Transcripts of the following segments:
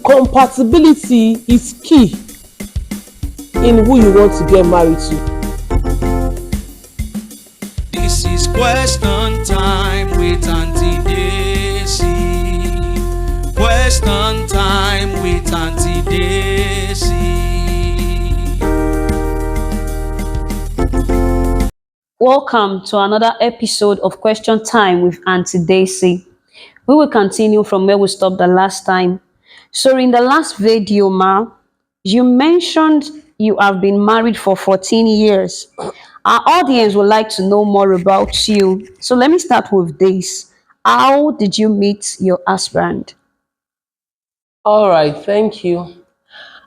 compatibility is key in who you want to get married to. This is question time with Aunty Dessy. Question time with Aunty Dessy. Welcome to another episode of Question Time with Aunty Dessy. We will continue from where we stopped the last time. So in the last video, Ma, you mentioned you have been married for 14 years. Our audience would like to know more about you. So let me start with this. How did you meet your husband? All right, thank you.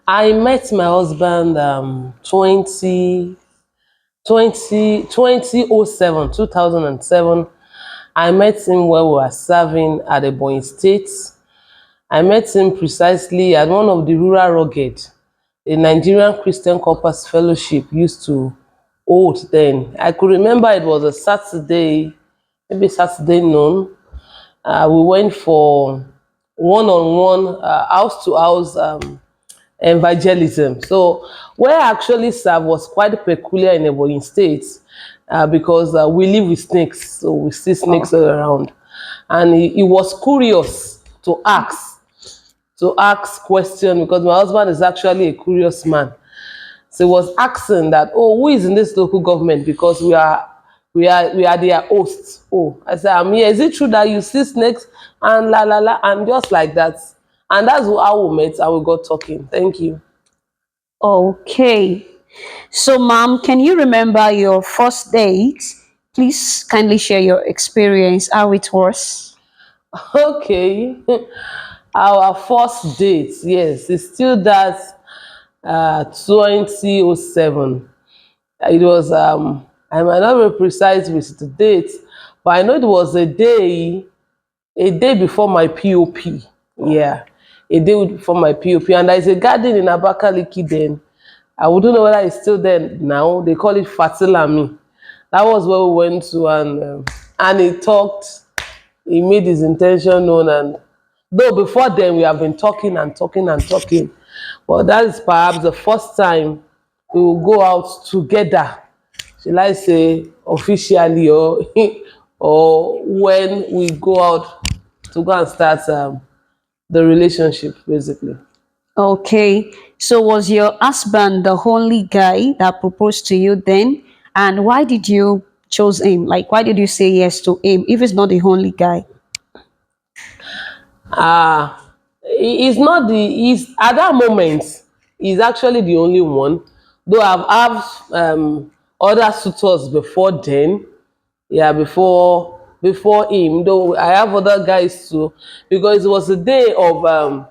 I met my husband 2007. I met him when we were serving at the Ebonyi State. I met him precisely at one of the rural rugged, the Nigerian Christian Corpus Fellowship used to hold then. I could remember it was a Saturday, maybe Saturday noon. We went for one-on-one house-to-house evangelism. So where I actually served was quite peculiar in Ebonyi State because we live with snakes, so we see snakes all around. And he was curious to ask questions because my husband is actually a curious man. So he was asking that, oh, who is in this local government? Because we are their hosts. Oh, I said, I'm here. Is it true that you see snakes and la la la and just like that? And that's how we met and we got talking. Thank you. Okay. So, Mom, can you remember your first date? Please kindly share your experience, how it was. Okay. Our first date, yes, it's still that 2007. It was I might not be precise with the date, but I know it was a day before my POP. Yeah, a day before my POP. And there's a garden in Abakaliki then. I wouldn't know whether it's still there now. They call it Fatilami. That was where we went to, and he talked. He made his intention known, and though before then we have been talking and talking and talking, but that is perhaps the first time we will go out together. Shall I say officially, or or when we go out to go and start the relationship, basically. Okay. So, was your husband the only guy that proposed to you then? And why did you choose him? Like, why did you say yes to him if he's not the only guy? He's not he's at that moment, he's actually the only one. Though I've other suitors before then, yeah, before him. Though I have other guys too, because it was a day of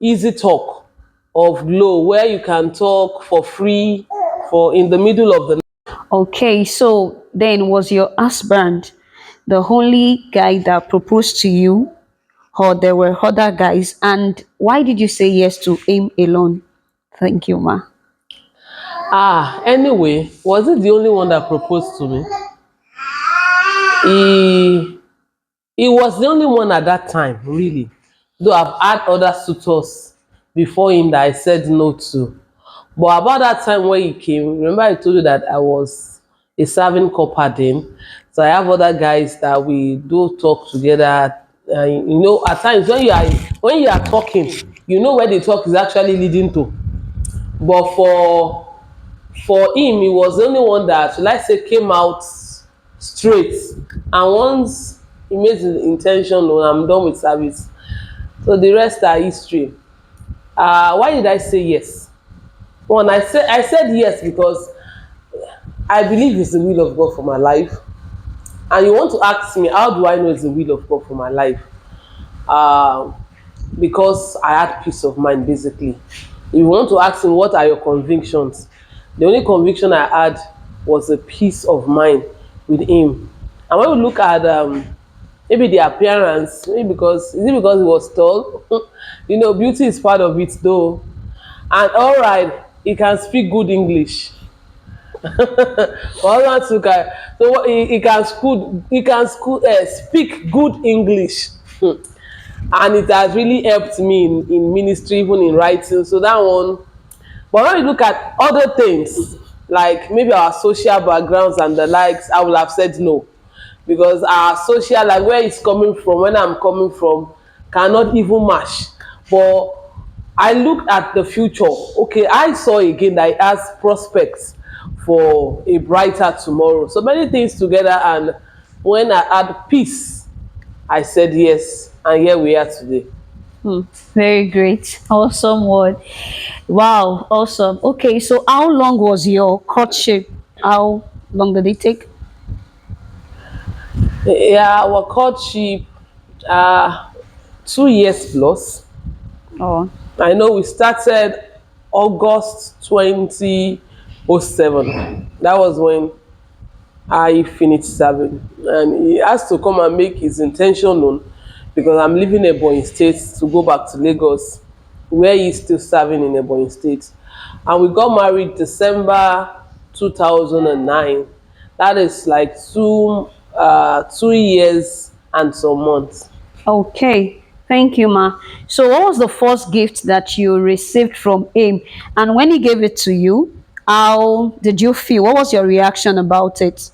easy talk, of glow, where you can talk for free for in the middle of the night. Okay. So, then was your husband the only guy that proposed to you, or there were other guys? And why did you say yes to him alone? Thank you, Ma. Anyway, was it the only one that proposed to me? He was the only one at that time, really. Though I've had other suitors before him that I said no to. But about that time when he came, remember I told you that I was a serving copper then. So I have other guys that we do talk together. At times when you are talking, you know where the talk is actually leading to. But for him, he was the only one that, let's say, came out straight. And once he made his intention known, I'm done with service. So the rest are history. Why did I say yes? One, I said yes because I believe it's the will of God for my life. And you want to ask me, how do I know it's the will of God for my life? Because I had peace of mind, basically. If you want to ask me, what are your convictions? The only conviction I had was a peace of mind with him. And when we look at maybe the appearance, maybe because he was tall? Beauty is part of it though. And all right, he can speak good English. So he can speak good English. and it has really helped me in ministry, even in writing. So that one. But when we look at other things, like maybe our social backgrounds and the likes, I would have said no. Because our social, like where it's coming from, when I'm coming from, cannot even match. But I looked at the future. Okay, I saw again that it has prospects for a brighter tomorrow. So many things together, and when I had peace, I said yes, and here we are today. Hmm, very great. Awesome word. Wow, awesome. Okay, so how long was your courtship? How long did it take? Yeah, our courtship, uh 2 years plus. Oh, I know we started August 2007. That was when I finished serving. And he has to come and make his intention known, because I'm leaving Ebonyi State to go back to Lagos, where he's still serving in Ebonyi State. And we got married December 2009. That is like 2 years and some months. okay. Thank you, ma. So, what was the first gift that you received from him? And when he gave it to you, how did you feel? What was your reaction about it?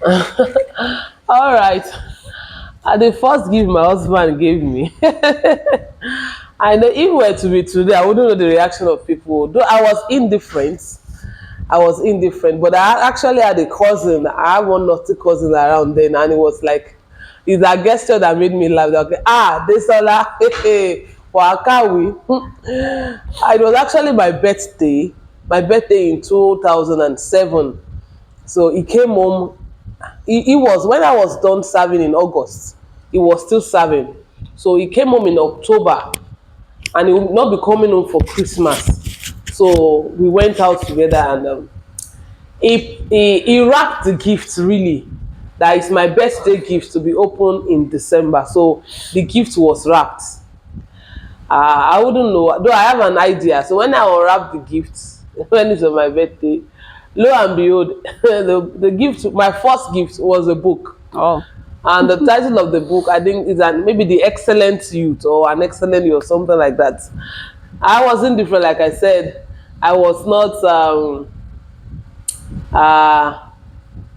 All right. The first gift my husband gave me, I know if it were to be today, I wouldn't know the reaction of people. Though I was indifferent, but I actually had a cousin. I have one naughty cousin around then, and it was like, it's a gesture that made me laugh. They were like, ah, Desola, hey, Wakawi. It was actually my birthday in 2007. So he came home. He was, when I was done serving in August, he was still serving. So he came home in October, and he would not be coming home for Christmas. So we went out together, and he wrapped the gift really. That is my birthday gift to be opened in December. So the gift was wrapped. I wouldn't know, though I have an idea. So when I unwrap the gift, when it's on my birthday, lo and behold, the gift, my first gift was a book. Oh, And the title of the book, I think, is maybe The Excellent Youth or An Excellent Youth or something like that. I wasn't different, like I said. I was not uh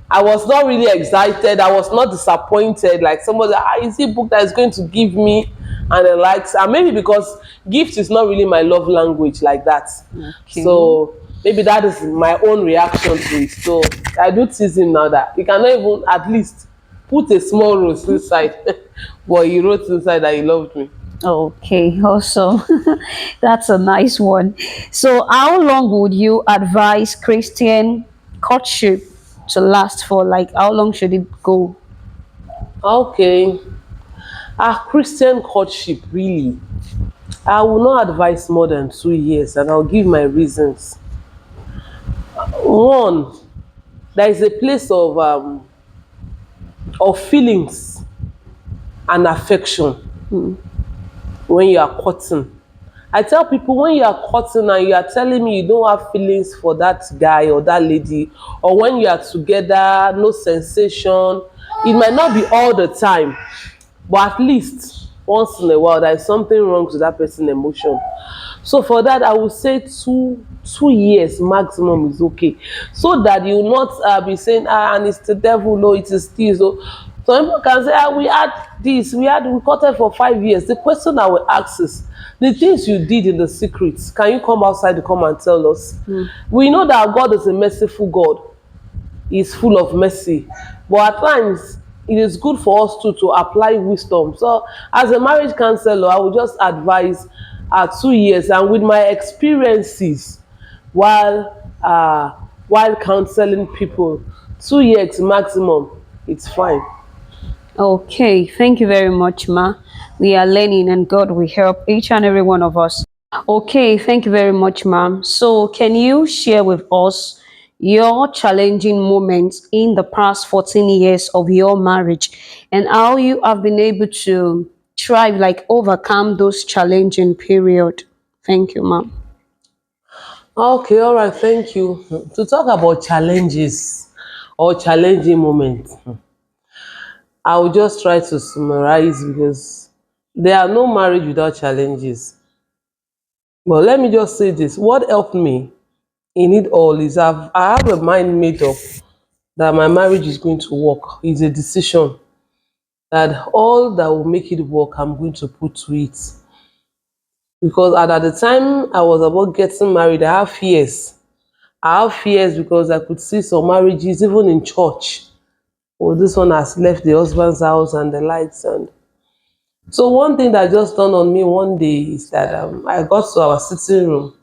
I was not really excited. I was not disappointed. Like somebody, is it a book that is going to give me and the likes? And maybe because gift is not really my love language like that. okay. So maybe that is my own reaction to it. So I do tease him now that he cannot even at least put a small rose inside. But he wrote inside that he loved me. Okay, awesome. That's a nice one. So, how long would you advise Christian courtship to last for? Like, how long should it go? Okay. Christian courtship, really. I will not advise more than 2 years, and I'll give my reasons. One, there is a place of feelings and affection when you are courting. I tell people, when you are courting and you are telling me you don't have feelings for that guy or that lady, or when you are together, no sensation, it might not be all the time, but at least once in a while there is something wrong with that person's emotion. So for that, I would say 2 years maximum is okay, so that you will not be saying, and it's the devil, no, it is this. So some people can say, we had this, we courted for 5 years. The question I will ask is, the things you did in the secrets, can you come outside to come and tell us? We know that God is a merciful God. Is full of mercy, but at times it is good for us to apply wisdom. So as a marriage counselor, I would just advise 2 years, and with my experiences while counseling people, 2 years maximum, it's fine. Okay, thank you very much, Ma. We are learning, and God will help each and every one of us. Okay, thank you very much, ma'am. So, can you share with us your challenging moments in the past 14 years of your marriage and how you have been able to thrive, like overcome those challenging period? Thank you, ma'am. Okay, all right, thank you. To talk about challenges or challenging moments, I will just try to summarize, because There are no marriage without challenges. But let me just say this: what helped me in it all is I have a mind made up that my marriage is going to work. It's a decision that all that will make it work, I'm going to put to it. Because at the time I was about getting married, I have fears. I have fears because I could see some marriages, even in church. Oh, this one has left the husband's house and the lights. And so one thing that just dawned on me one day is that I got to our sitting room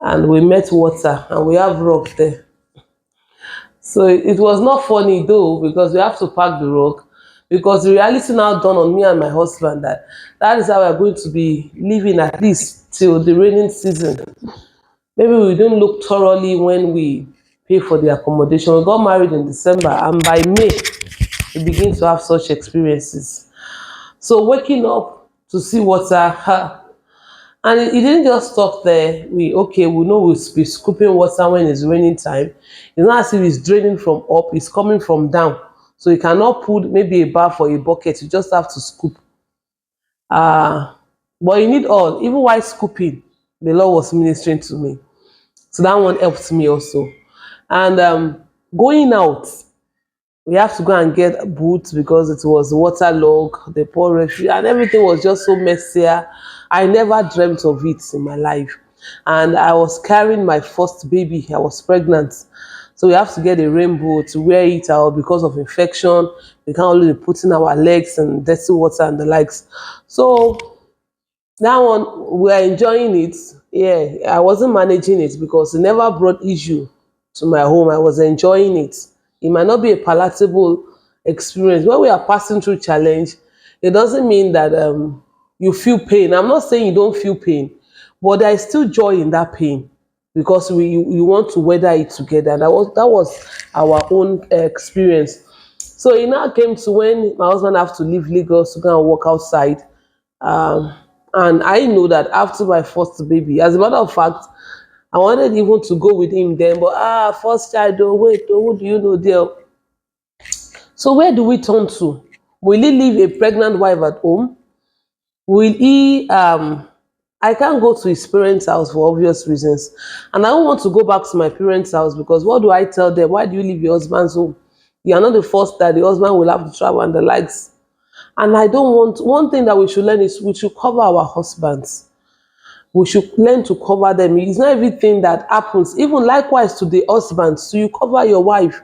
and we met water and we have rock there. So it was not funny though, because we have to pack the rock, because the reality now dawned on me and my husband that that is how we're going to be living at least till the raining season. Maybe we didn't look thoroughly when we pay for the accommodation. We got married in December and by May we begin to have such experiences. So waking up to see water, and it didn't just stop there. We know we'll be scooping water when it's raining time. It's not as if it's draining from up, it's coming from down. So you cannot put maybe a bath or a bucket, you just have to scoop. But you need all, even while scooping, the Lord was ministering to me. So that one helped me also. And going out, we have to go and get boots because it was waterlogged, the poor referee, and everything was just so messier. I never dreamt of it in my life. And I was carrying my first baby. I was pregnant. So we have to get a rainbow to wear it out because of infection. We can't only be putting our legs in dirty water and the likes. So that one, we are enjoying it. Yeah, I wasn't managing it because it never brought issue to my home. I was enjoying it. It might not be a palatable experience. When we are passing through challenge, it doesn't mean that you feel pain. I'm not saying you don't feel pain, but there is still joy in that pain because we want to weather it together. And that was our own experience. So it now came to when my husband have to leave Lagos to go and work outside. Um, and I know that after my first baby, as a matter of fact, I wanted even to go with him then, but first child, oh wait, oh, who do you know there? So where do we turn to? Will he leave a pregnant wife at home? Will he I can't go to his parents' house for obvious reasons. And I don't want to go back to my parents' house because what do I tell them? Why do you leave your husband's home? You are not the first that the husband will have to travel and the likes. And I don't want, one thing that we should learn is we should cover our husbands. We should learn to cover them. It's not everything that happens. Even likewise to the husbands. So you cover your wife.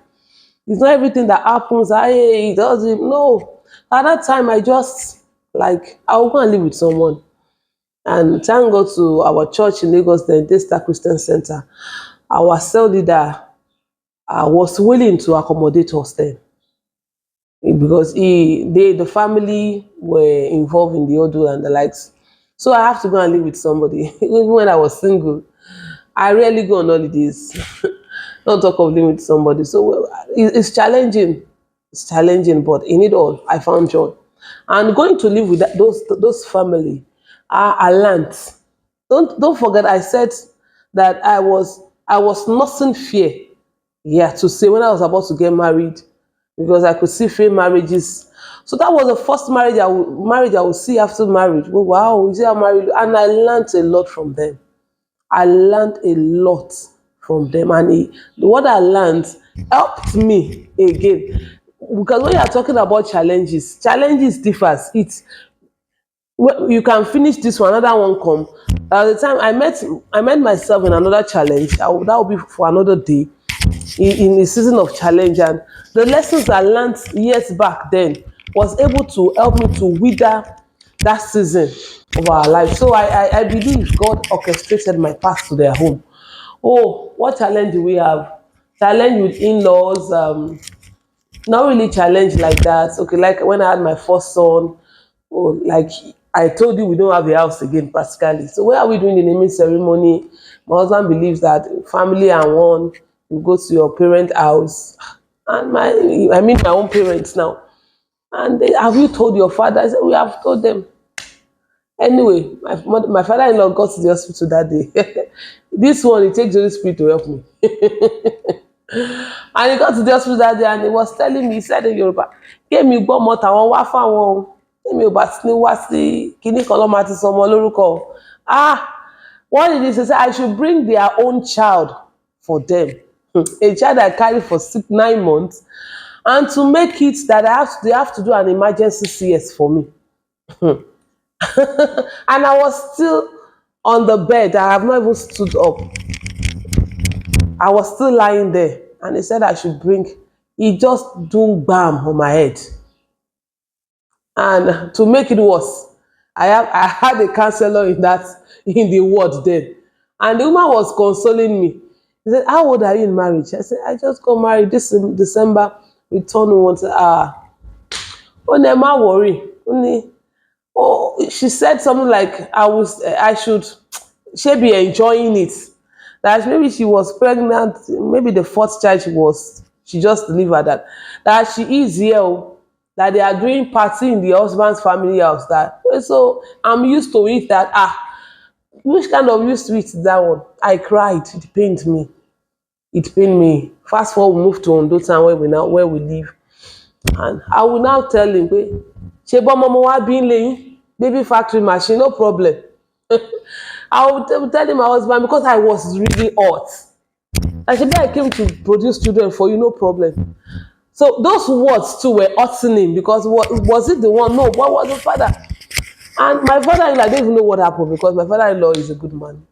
It's not everything that happens. Hey, it doesn't. No. At that time, I just like I will go and live with someone. And thank God to our church in Lagos, the Daystar Christian Center. Our cell leader was willing to accommodate us then because the family were involved in the ordeal and the likes. So I have to go and live with somebody. Even when I was single, I rarely go on holidays. Not talk of living with somebody. So it's challenging. It's challenging, but in it all, I found joy. And going to live with those family, I learned. Don't forget, I said that I was nursing fear. Yeah, to say when I was about to get married, because I could see failed marriages. So that was the first marriage I would see after marriage. Oh, wow, is it married? And I learned a lot from them. I learned a lot from them, and what I learned helped me again. Because when you are talking about challenges differs. You can finish this one, another one come. At the time I met myself in another challenge. That will be for another day. In a season of challenge, and the lessons I learned years back then was able to help me to wither that season of our life. So I believe God orchestrated my path to their home. Oh, what challenge do we have? Challenge with in-laws, not really challenge like that. Okay, like when I had my first son, oh, like I told you, we don't have a house again practically. So where are we doing the naming ceremony? My husband believes that family and one, you go to your parent house. And I mean my own parents now. And have you told your father? I said, we have told them. Anyway, my father-in-law got to the hospital that day. This one, it takes the Holy Spirit to help me. And he got to the hospital that day and he was telling me, he said in Yoruba, "Get me gbọ́ mọ́ tàwọn wá fáwọn." èmi ò bá ti ní wá sí kíní kan lọ́ máa ti sọ ọmọ lórúkọ. What did he say? I should bring their own child for them. A child I carried for 9 months, and to make it that they have to do an emergency CS for me. And I was still on the bed. I have not even stood up. I was still lying there. And he said I should bring. He just do bam on my head. And to make it worse, I had a counsellor in the ward then. And the woman was consoling me. He said, how old are you in marriage? I said, I just got married this December. We turned one. Oh, never worry. She said something like, I should be enjoying it. That maybe she was pregnant, maybe the fourth child she just delivered that she is here, that they are doing party in the husband's family house. So I'm used to it. Which kind of used to it is that one? I cried. It pained me. Fast forward, we moved to Ondo Town where we live. And I will now tell him, baby factory machine, no problem. I will tell him my husband, because I was really hot. I came to produce children for you, no problem. So those words too were hurting him, because was it the one? No, what was the father? And my father-in-law, I don't even know what happened, because my father-in-law is a good man.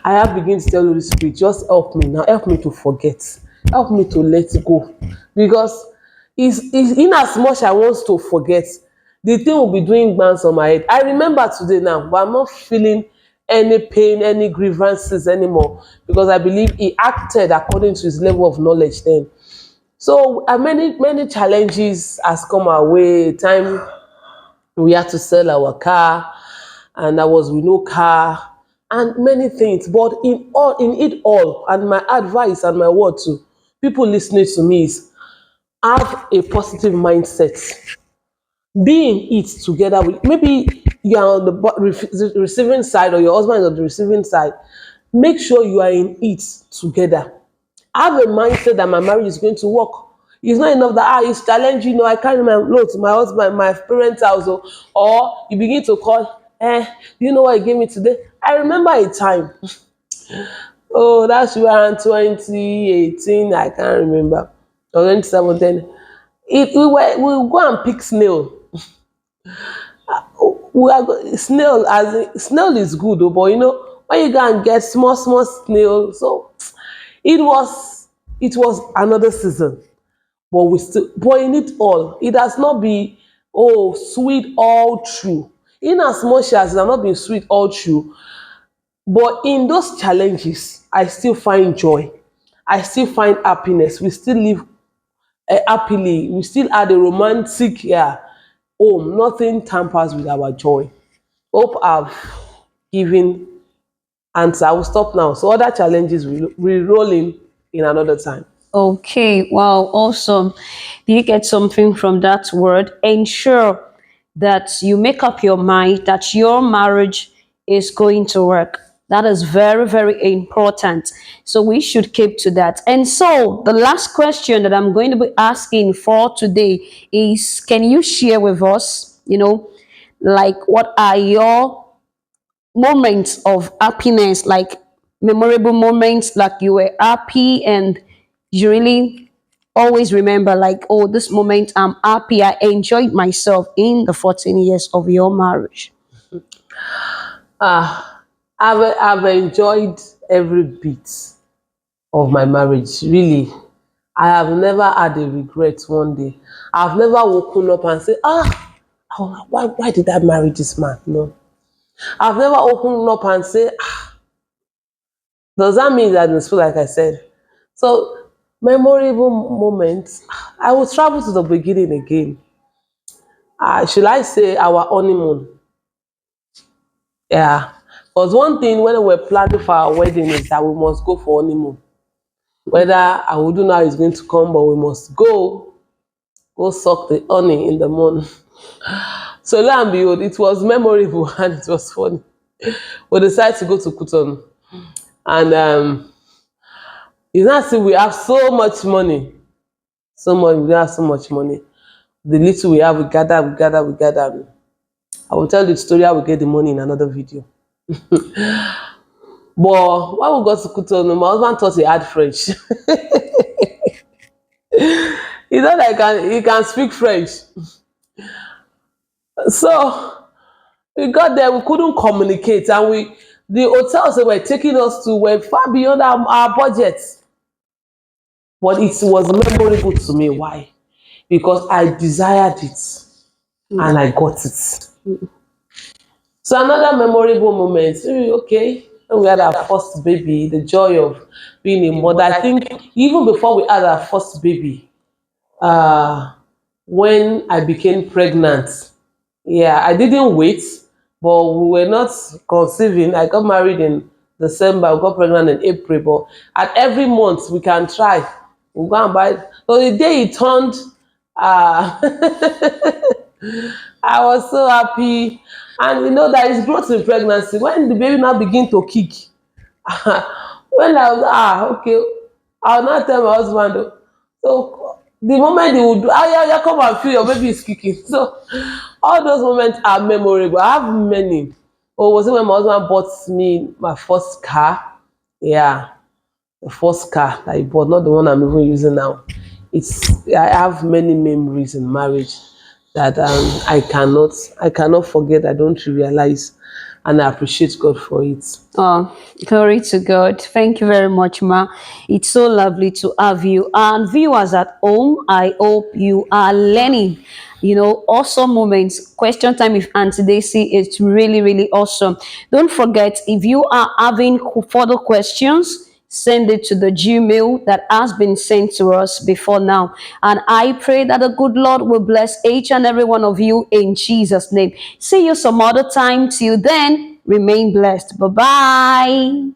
I have begun to tell Holy Spirit, just help me now, help me to forget, help me to let go, because it's in as much I want to forget, the thing will be doing bounce on my head. I remember today now, but I'm not feeling any pain, any grievances anymore, because I believe he acted according to his level of knowledge then. So many challenges has come our way. Time we had to sell our car, and I was with no car, and many things. But in it all, and my advice and my word to people listening to me is, have a positive mindset. Be in it together with, maybe you are on the receiving side, or your husband is on the receiving side. Make sure you are in it together. Have a mindset that my marriage is going to work. It's not enough that it's challenging. I carry my load to my husband, my parents' house, or you begin to call, do you know what he gave me today? I remember a time. Oh, that's around 2018. I can't remember. Or 2017. We go and pick snail. Snail is good, but when you go and get small snail, so it was another season. But in it all, it has not been sweet all through. In as much as it has not been sweet all through, but in those challenges, I still find joy. I still find happiness. We still live happily. We still had a romantic home. Nothing tampers with our joy. Hope I've given answer. I will stop now. So other challenges we roll in another time. Okay, wow, awesome. Did you get something from that word? Ensure that you make up your mind that your marriage is going to work. That is very, very important. So we should keep to that. And so the last question that I'm going to be asking for today is, can you share with us, like, what are your moments of happiness, like memorable moments, like you were happy and you really always remember, like, oh, this moment I'm happy, I enjoyed myself in the 14 years of your marriage? I've enjoyed every bit of my marriage, really. I have never had a regret one day. I've never woken up and said, why did I marry this man? No. I've never woken up and said, does that mean that it's like I said? So, memorable moments, I will travel to the beginning again. Should I say our honeymoon? Yeah. Because one thing when we're planning for our wedding is that we must go for honeymoon. Whether I would know how it's going to come, but we must go suck the honey in the morning. So lo and behold, it was memorable and it was funny. We decided to go to Cotonou. And it's not as if we have so much money. We don't have so much money. The little we have, we gather. I will tell the story how we get the money in another video. But when we got to Cotonou, my husband thought he had French. He thought he can speak French. So we got there, we couldn't communicate, and the hotels they were taking us to were far beyond our budget. But it was memorable to me. Why? Because I desired it and I got it. So another memorable moment, okay, when we had our first baby, the joy of being a mother. I think even before we had our first baby, when I became pregnant, yeah, I didn't wait, but we were not conceiving. I got married in December, I got pregnant in April, but at every month we can try. We'll go and buy. So the day it turned, I was so happy. And you know there is growth in pregnancy. When the baby now begin to kick, when I was okay, I'll not tell my husband. So the moment he would do, yeah, come and feel your baby is kicking. So all those moments are memorable. I have many. Oh, was it when my husband bought me my first car? Yeah, the first car that he bought, not the one I'm even using now. I have many memories in marriage that I cannot forget. I don't realize, and I appreciate God for it. Oh, glory to God. Thank you very much, Ma. It's so lovely to have you. And viewers at home, I hope you are learning, awesome moments. Question time with Aunty Dessy is really, really awesome. Don't forget, if you are having further questions, send it to the Gmail that has been sent to us before now. And I pray that the good Lord will bless each and every one of you in Jesus' name. See you some other time. Till then, remain blessed. Bye-bye.